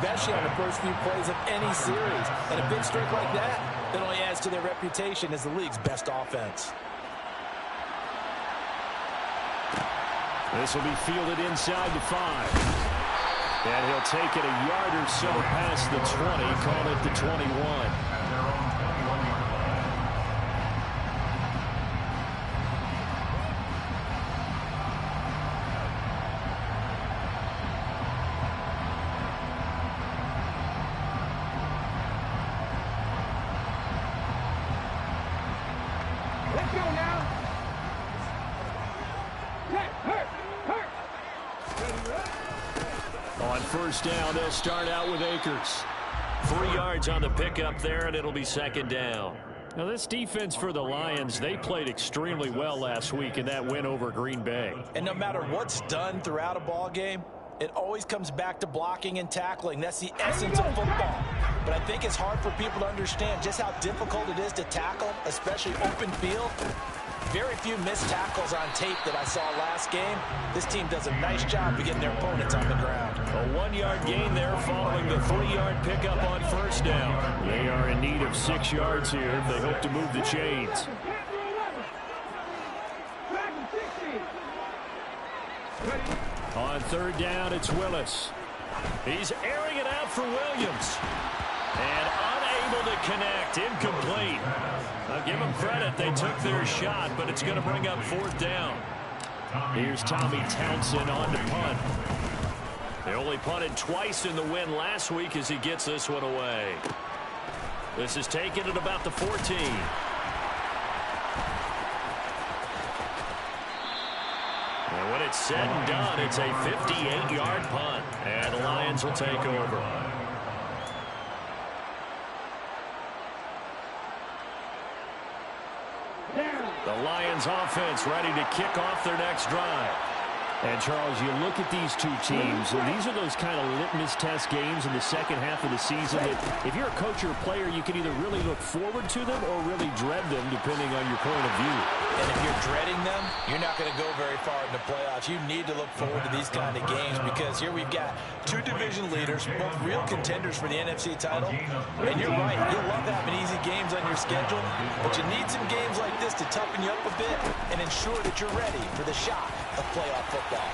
especially on the first few plays of any series. And a big streak like that, it only adds to their reputation as the league's best offense. This will be fielded inside the 5. And he'll take it a yard or so past the 20, call it the 21. Let's go now. On first down, they'll start out with Akers. 3 yards on the pickup there, and it'll be second down. Now, this defense for the Lions, they played extremely well last week in that win over Green Bay. And no matter what's done throughout a ball game, it always comes back to blocking and tackling. That's the essence of football. But I think it's hard for people to understand just how difficult it is to tackle, especially open field. Very few missed tackles on tape that I saw last game. This team does a nice job of getting their opponents on the ground. A 1-yard gain there following the 3-yard pickup on first down. They are in need of 6 yards here if they hope to move the chains. On third down, it's Willis. He's airing it out for Williams. And unable to connect, incomplete. I'll give them credit, they took their shot, but it's going to bring up fourth down. Here's Tommy Townsend on to punt. They only punted twice in the win last week as he gets this one away. This is taken at about the 14. And when it's said and done, it's a 58-yard punt. And the Lions will take over. The Lions offense ready to kick off their next drive. And, Charles, you look at these two teams, and these are those kind of litmus test games in the second half of the season that if you're a coach or a player, you can either really look forward to them or really dread them, depending on your point of view. And if you're dreading them, you're not going to go very far in the playoffs. You need to look forward to these kind of games because here we've got two division leaders, both real contenders for the NFC title. And you're right, you'll love having easy games on your schedule, but you need some games like this to toughen you up a bit and ensure that you're ready for the shock of playoff football.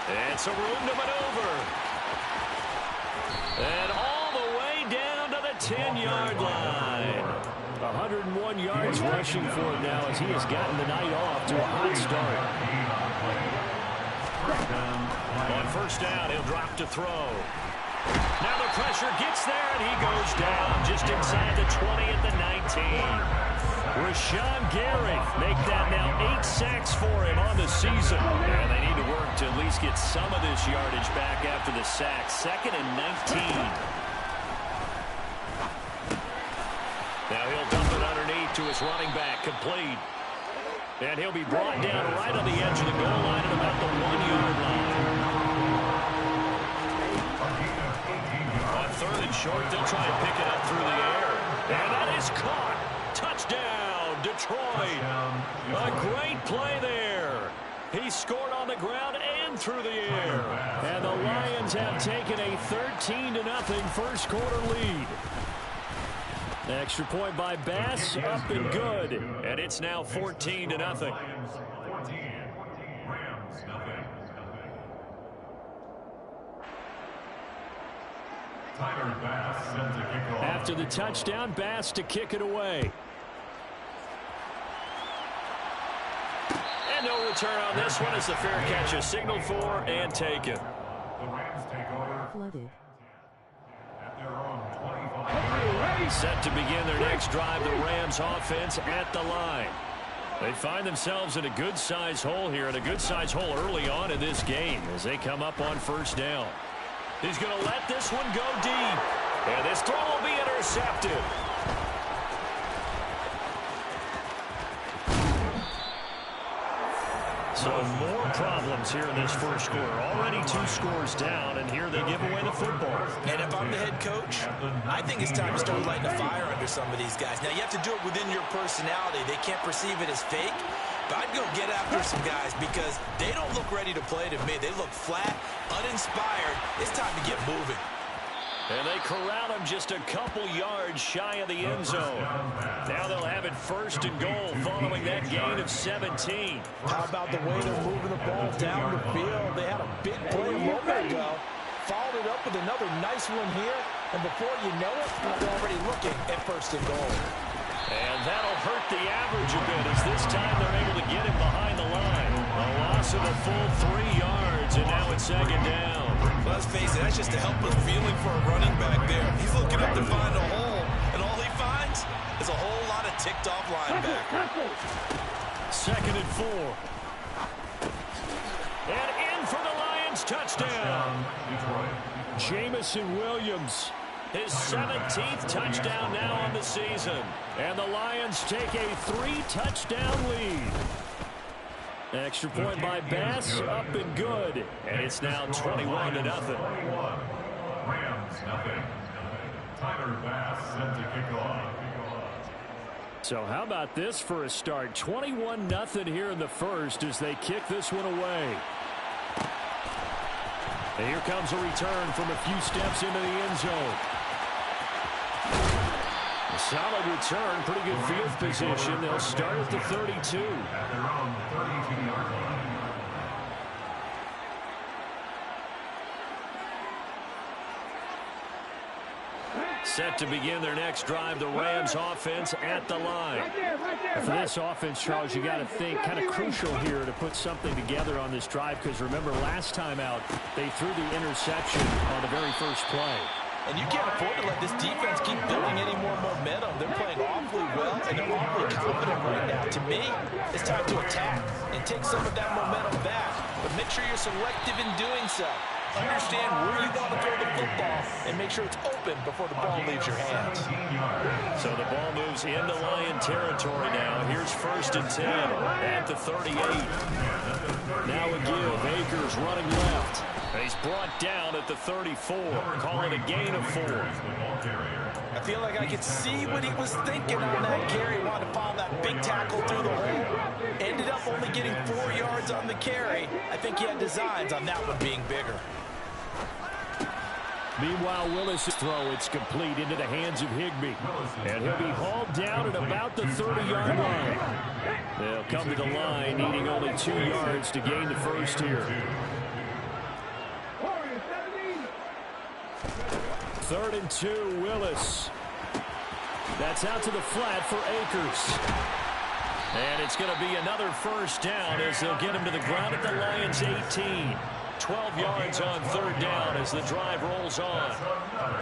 And some room to maneuver. And all the way down to the 10-yard line. 101 yards rushing for him now as he has gotten the night off to a hot start. On first down, he'll drop to throw. Now the pressure gets there, and he goes down just inside the 20 at the 19. Rashawn Gary make that now 8 sacks for him on the season. And they need to work to at least get some of this yardage back after the sack. 2nd and 19. Now he'll dump it underneath to his running back, complete. And he'll be brought down right on the edge of the goal line at about the 1-yard line. On 3rd and short, they'll try and pick it up through the air. And that is caught. Touchdown, Detroit. A great play there. He scored on the ground and through the air. And the Lions have taken a 13-0 first quarter lead. Extra point by Bass, up and good. And it's now 14-0. After the touchdown, Bass to kick it away. And no return on this one as the fair catch is signaled for and taken. The Rams take over. Flooded. At their own 25. Set to begin their next drive, the Rams offense at the line. They find themselves in a good-sized hole here, and a good-sized hole early on in this game as they come up on first down. He's going to let this one go deep. And this throw will be intercepted. So more problems here in this first quarter. Already 2 scores down, and here they give away the football. And if I'm the head coach, I think it's time to start lighting a fire under some of these guys. Now, you have to do it within your personality. They can't perceive it as fake. But I'd go get after some guys because they don't look ready to play to me. They look flat, uninspired. It's time to get moving. And they corral him just a couple yards shy of the end zone. Now they'll have it first and goal following that gain of 17. How about the way they're moving the ball down the field? They had a big play a moment ago. Followed it up with another nice one here. And before you know it, they're already looking at first and goal. And that'll hurt the average a bit as this time they're able to get him behind the line. A loss of a full 3 yards, and now it's second down. Let's face it, that's just a helpless feeling for a running back there. He's looking up to find a hole, and all he finds is a whole lot of ticked-off linebacker. Second and 4. And in for the Lions touchdown. Jamison Williams, his 17th touchdown now on the season. And the Lions take a 3-touchdown lead. Extra point by Bass, up and good. And it's now 21-0. Rams, nothing. Tyler Bass set to kick off. So how about this for a start? 21-0 here in the first as they kick this one away. And here comes a return from a few steps into the end zone. A solid return, pretty good field position. They'll start at the 32. At their own 32-yard line. Set to begin their next drive, the Rams offense at the line. For this offense, Charles, you got to think kind of crucial here to put something together on this drive because remember last time out they threw the interception on the very first play. And you can't afford to let this defense keep building any more momentum. They're playing awfully well, and they're awfully confident right now. To me, it's time to attack and take some of that momentum back. But make sure you're selective in doing so. Understand where you want to throw the football and make sure it's open before the ball leaves your hands. So the ball moves into Lion territory now. Here's first and 10 at the 38. Now a give. Akers running left. He's brought down at the 34. Call it a gain of 4. I feel like I could see what he was thinking on that carry. He wanted to follow that big tackle through the hole. Ended up only getting 4 yards on the carry. I think he had designs on that one being bigger. Meanwhile, Willis' throw, it's complete into the hands of Higbee. And he'll be hauled down at about the 30-yard line. They'll come to the line, needing only 2 yards to gain the first here. 3rd and 2, Willis. That's out to the flat for Akers. And it's going to be another first down as they'll get him to the ground at the Lions' 18. 12 yards on 3rd down as the drive rolls on.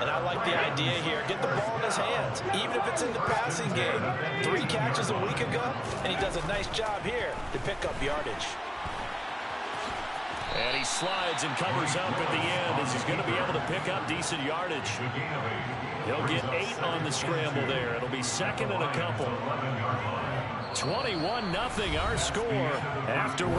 And I like the idea here. Get the ball in his hands, even if it's in the passing game. 3 catches a week ago, and he does a nice job here to pick up yardage. And he slides and covers up at the end as he's going to be able to pick up decent yardage. He'll get 8 on the scramble there. It'll be second and a couple. 21-0 our score after 1.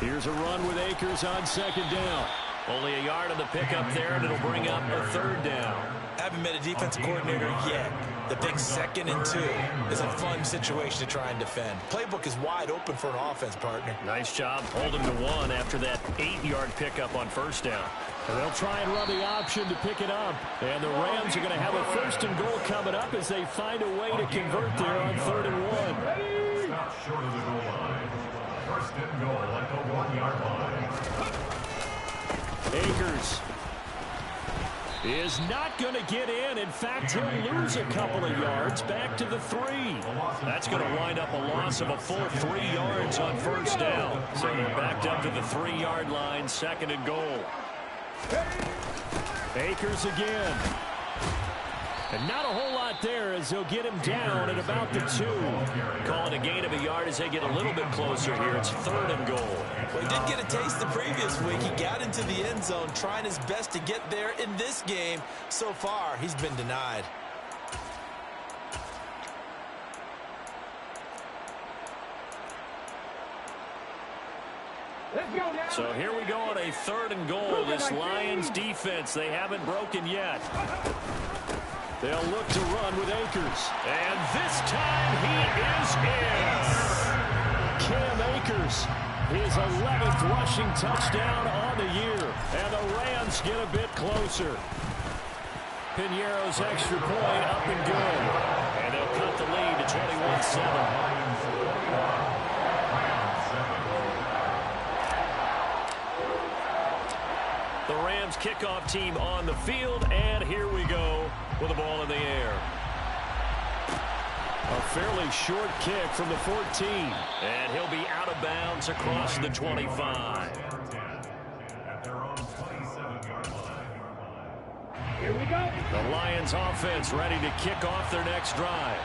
Here's a run with Akers on 2nd down. Only a yard on the pickup there, and it'll bring up a 3rd down. Haven't met a defensive coordinator yet. The big 2nd and 2 is a fun situation to try and defend. Playbook is wide open for an offense, partner. Nice job holding to 1 after that 8-yard pickup on 1st down. And they'll try and run the option to pick it up. And the Rams are going to have a 1st and goal coming up as they find a way to convert there on 3rd and 1. Stop short of the goal line. 1st and goal at the 1-yard line. Akers is not going to get in. In fact, he'll lose a couple of yards back to the 3. That's going to wind up a loss of a full 3 yards on 1st down. So they're backed up to the 3-yard line, 2nd and goal. Akers again. And not a whole lot there as they'll get him down at about the 2. Calling a gain of a yard as they get a little bit closer here. It's 3rd and goal. Well, he did get a taste the previous week. He got into the end zone, trying his best to get there in this game. So far, he's been denied. So here we go on a 3rd and goal. This Lions defense, they haven't broken yet. They'll look to run with Akers. And this time he is in. Cam Akers, his 11th rushing touchdown on the year. And the Rams get a bit closer. Piñeiro's extra point up and good. And they'll cut the lead to 21-7. The Rams kickoff team on the field, and here we go with the ball in the air. A fairly short kick from the 14, and he'll be out of bounds across the 25. Here we go. The Lions offense ready to kick off their next drive.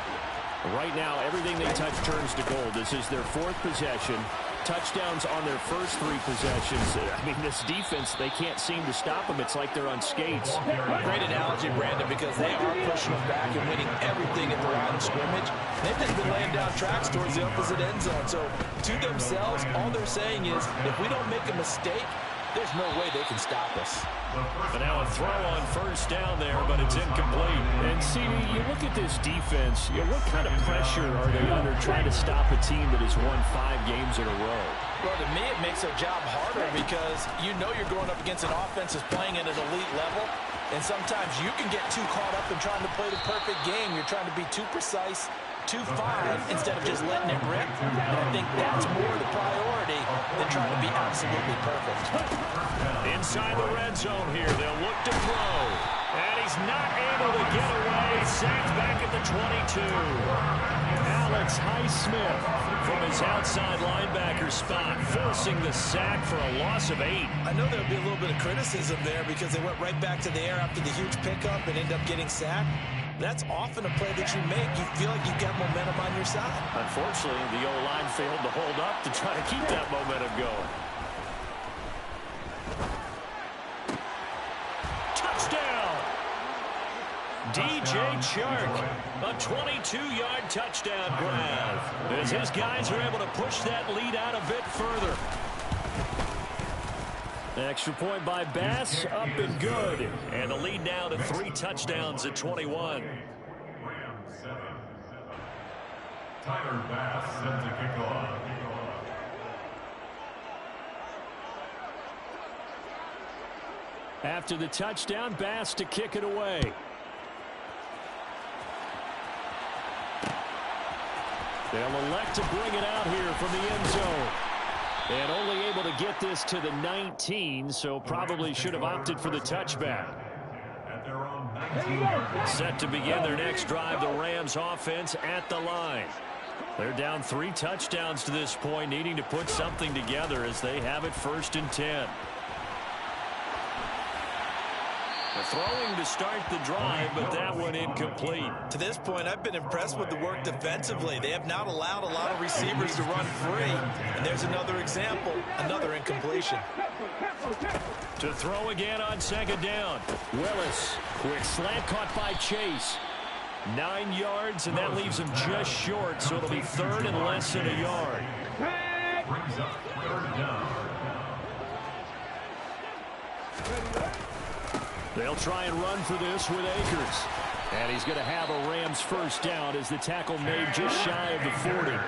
Right now, everything they touch turns to gold. This is their 4th possession. Touchdowns on their first 3 possessions. I mean, this defense, they can't seem to stop them. It's like they're on skates. Great analogy, Brandon, because they are pushing them back and winning everything at the line of scrimmage. They've just been laying down tracks towards the opposite end zone. So, to themselves, all they're saying is, if we don't make a mistake, there's no way they can stop us. And now a throw on first down there, but it's incomplete. And, CD, you look at this defense, what kind of pressure are they under trying to stop a team that has won 5 games in a row? Well, to me, it makes their job harder because you know you're going up against an offense that's playing at an elite level. And sometimes you can get too caught up in trying to play the perfect game. You're trying to be too precise, too fine, instead of just letting it rip. And I think that's more the priority than trying to be absolutely perfect. Inside the red zone here, they'll look to throw. And he's not able to get away. Sacked back at the 22. Alex Highsmith from his outside linebacker spot, forcing the sack for a loss of 8. I know there'll be a little bit of criticism there because they went right back to the air after the huge pickup and ended up getting sacked. That's often a play that you make. You feel like you've got momentum on your side. Unfortunately, the O-line failed to hold up to try to keep that momentum going. Touchdown! DJ Chark, a 22-yard touchdown grab, as his guys are able to push that lead out a bit further. Extra point by Bass, up and good. And the lead now to 3 touchdowns at 21. Tyler Bass set to kick off. After the touchdown, Bass to kick it away. They'll elect to bring it out here from the end zone. And only able to get this to the 19, so probably should have opted for the touchback. Set to begin their next drive, the Rams offense at the line. They're down 3 touchdowns to this point, needing to put something together as they have it 1st and 10. They're throwing to start the drive, but that one incomplete. To this point, I've been impressed with the work defensively. They have not allowed a lot of receivers to run free. And there's another example, another incompletion. To throw again on 2nd down. Willis, quick slant caught by Chase. 9 yards, and that leaves him just short, so it'll be 3rd and less than a yard. Brings up 3rd down. They'll try and run for this with Akers. And he's going to have a Rams 1st down as the tackle made just shy of the 40.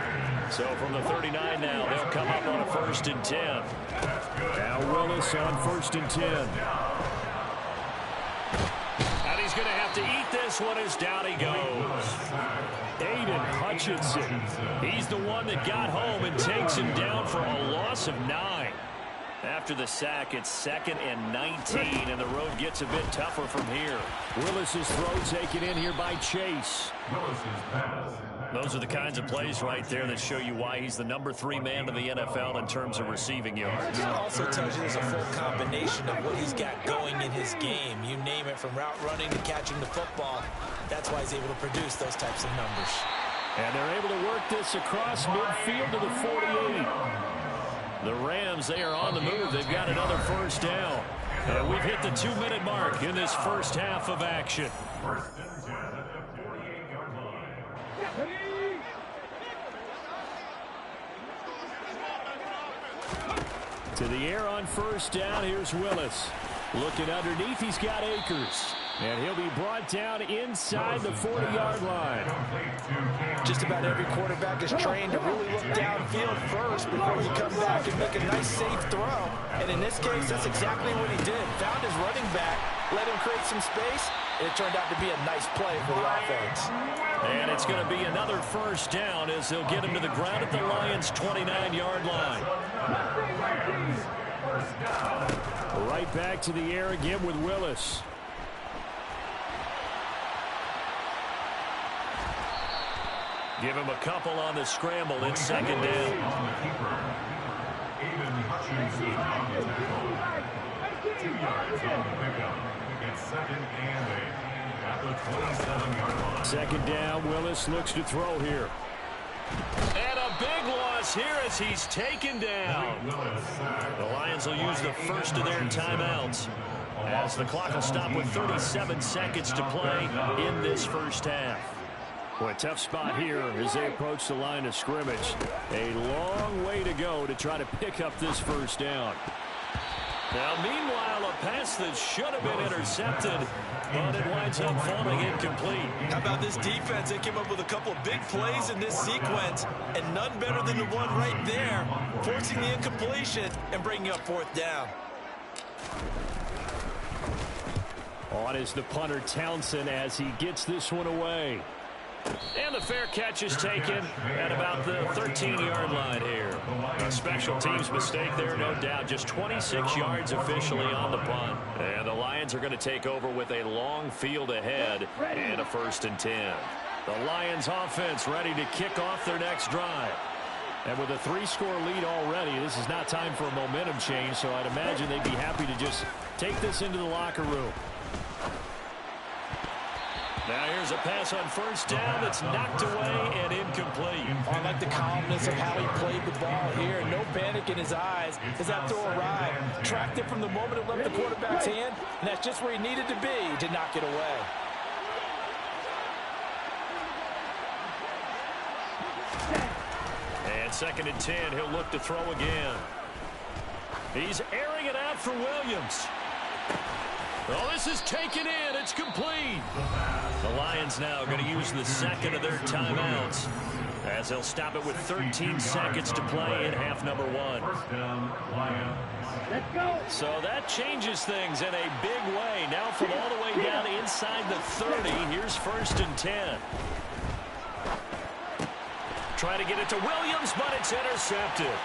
So from the 39 now, they'll come up on a 1st and 10. Now Willis on 1st and 10. And he's going to have to eat this one as down he goes. Aiden Hutchinson. He's the one that got home and takes him down for a loss of 9. After the sack, it's 2nd and 19, and the road gets a bit tougher from here. Willis's throw taken in here by Chase. Those are the kinds of plays right there that show you why he's the number 3 man in the NFL in terms of receiving yards. It also tells you there's a full combination of what he's got going in his game. You name it, from route running to catching the football. That's why he's able to produce those types of numbers. And they're able to work this across midfield to the 48. The Rams, they are on the move. They've got another 1st down. And we've hit the 2-minute mark in this first half of action. 1st and 10 at the 48-yard line. To the air on first down. Here's Willis. Looking underneath, he's got Akers. And he'll be brought down inside the 40-yard line. Just about every quarterback is trained to really look downfield first before you come back and make a nice, safe throw. And in this case, that's exactly what he did. Found his running back, let him create some space, and it turned out to be a nice play for the offense. And it's going to be another first down as they'll get him to the ground at the Lions' 29-yard line. Right back to the air again with Willis. Give him a couple on the scramble. It's second down. 2 yards on the pickup. It's 2nd and 8 at the 27-yard line. Second down. Willis looks to throw here. And a big loss here as he's taken down. The Lions will use the first of their timeouts as the clock will stop with 37 seconds to play in this first half. Boy, a tough spot here as they approach the line of scrimmage. A long way to go to try to pick up this first down. Now, meanwhile, a pass that should have been intercepted, but it winds up falling incomplete. How about this defense? They came up with a couple of big plays in this sequence, and none better than the one right there, forcing the incompletion and bringing up fourth down. On is the punter Townsend as he gets this one away. And the fair catch is taken at about the 13-yard line here. A special teams mistake there, no doubt. Just 26 yards officially on the punt. And the Lions are going to take over with a long field ahead and a 1st and 10. The Lions offense ready to kick off their next drive. And with a 3-score lead already, this is not time for a momentum change, so I'd imagine they'd be happy to just take this into the locker room. Now here's a pass on first down that's knocked away and incomplete. I like the calmness of how he played the ball here. No panic in his eyes as that throw arrived. Tracked it from the moment it left the quarterback's hand, and that's just where he needed to be to knock it away. And 2nd and 10, he'll look to throw again. He's airing it out for Williams. Oh, this is taken in. It's complete. The Lions now going to use the second of their timeouts as they'll stop it with 13 seconds to play in half number 1. First down, Lions. Let's go. So that changes things in a big way. Now from all the way down inside the 30, here's 1st and 10. Try to get it to Williams, but it's intercepted.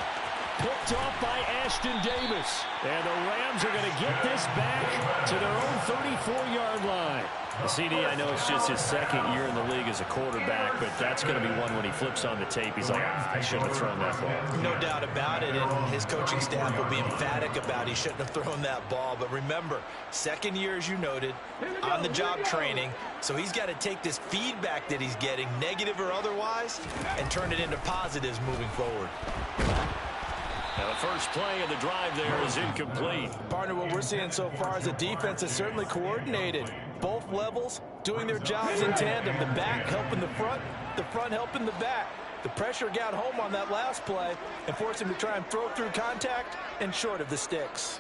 Picked off by Ashton Davis. And the Rams are going to get this back to their own 34-yard line. CD, I know it's just his 2nd year in the league as a quarterback, but that's going to be one when he flips on the tape. He's like, I shouldn't have thrown that ball. No doubt about it, and his coaching staff will be emphatic about he shouldn't have thrown that ball. But remember, 2nd year, as you noted, on-the-job training, so he's got to take this feedback that he's getting, negative or otherwise, and turn it into positives moving forward. Now the first play of the drive there is incomplete. Partner, what we're seeing so far is the defense is certainly coordinated. Both levels doing their jobs in tandem. The back helping the front helping the back. The pressure got home on that last play and forced him to try and throw through contact and short of the sticks.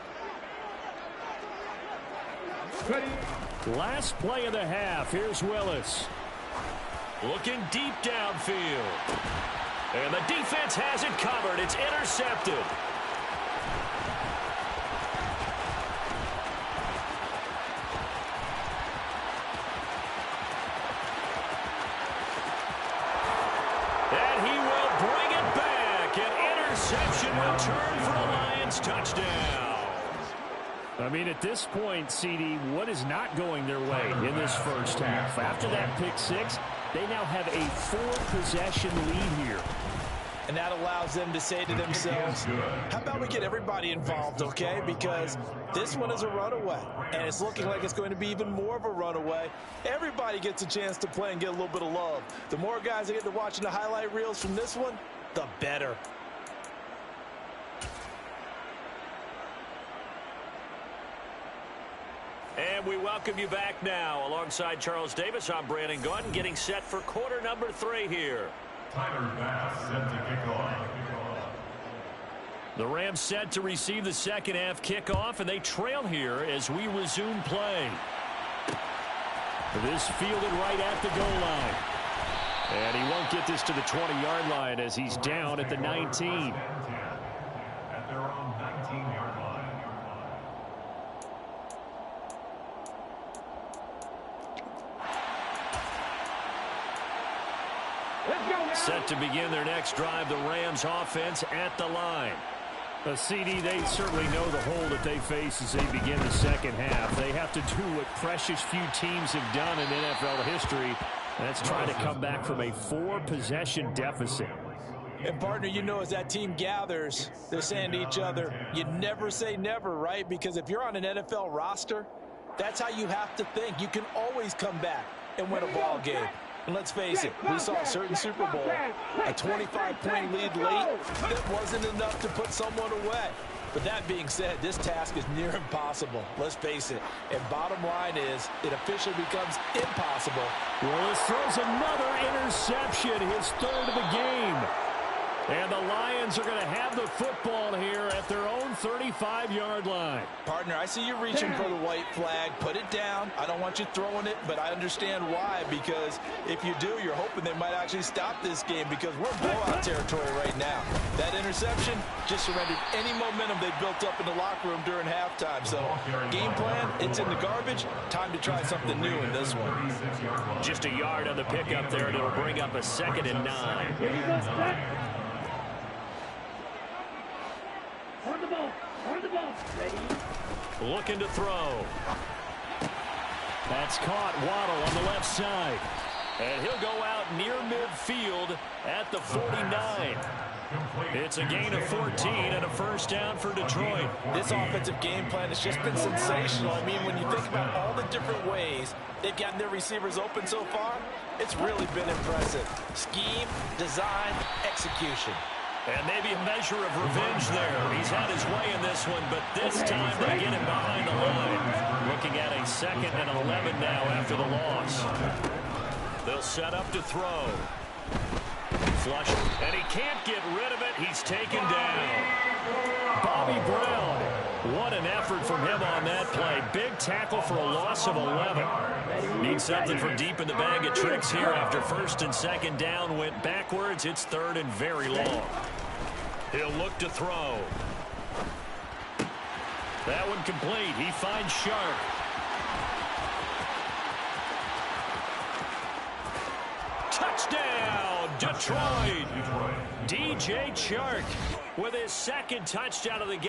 Last play of the half. Here's Willis. Looking deep downfield. And the defense has it covered. It's intercepted. And he will bring it back. An interception return for a Lions touchdown. I mean, at this point, CD, what is not going their way in this first half? After that pick six, they now have a 4-possession lead here. And that allows them to say to themselves, how about we get everybody involved, okay? Because this one is a runaway, and it's looking like it's going to be even more of a runaway. Everybody gets a chance to play and get a little bit of love. The more guys that get to watching the highlight reels from this one, the better. And we welcome you back now. Alongside Charles Davis, I'm Brandon Gaudin, getting set for quarter number 3 here. Tyler Bass set to kick off. The Rams set to receive the second half kickoff, and they trail here as we resume play. This fielded right at the goal line. And he won't get this to the 20-yard line as he's down at the 19. At their own 19-yard line. Set to begin their next drive, the Rams offense at the line. CD, they certainly know the hole that they face as they begin the second half. They have to do what precious few teams have done in NFL history. That's trying to come back from a 4-possession deficit. And, partner, you know, as that team gathers, they're saying to each other, you never say never, right? Because if you're on an NFL roster, that's how you have to think. You can always come back and win a ball game. And let's face it, we saw a certain Super Bowl, a 25-point lead late that wasn't enough to put someone away. But that being said, this task is near impossible. Let's face it. And bottom line is, it officially becomes impossible. Willis throws another interception, his third of the game. And the Lions are going to have the football here at their own 35-yard line. Partner, I see you reaching for the white flag. Put it down. I don't want you throwing it, but I understand why. Because if you do, you're hoping they might actually stop this game because we're in blowout territory right now. That interception just surrendered any momentum they built up in the locker room during halftime. So, game plan, it's in the garbage. Time to try something new in this one. Just a yard on the pickup there, and it'll bring up a 2nd and 9. Looking to throw. That's caught. Waddle on the left side. And he'll go out near midfield at the 49. It's a gain of 14 and a first down for Detroit. This offensive game plan has just been sensational. I mean, when you think about all the different ways they've gotten their receivers open so far, it's really been impressive. Scheme, design, execution. And maybe a measure of revenge there. He's had his way in this one, but this time they get him behind the line. Looking at a 2nd and 11 now after the loss. They'll set up to throw. Flush, and he can't get rid of it. He's taken down. Bobby Brown. What an effort from him on that play. Big tackle for a loss of 11. Needs something from deep in the bag of tricks here after 1st and 2nd down went backwards. It's 3rd and very long. He'll look to throw. That one complete. He finds Sharp. Touchdown, Detroit. DJ Chark with his 2nd touchdown of the game.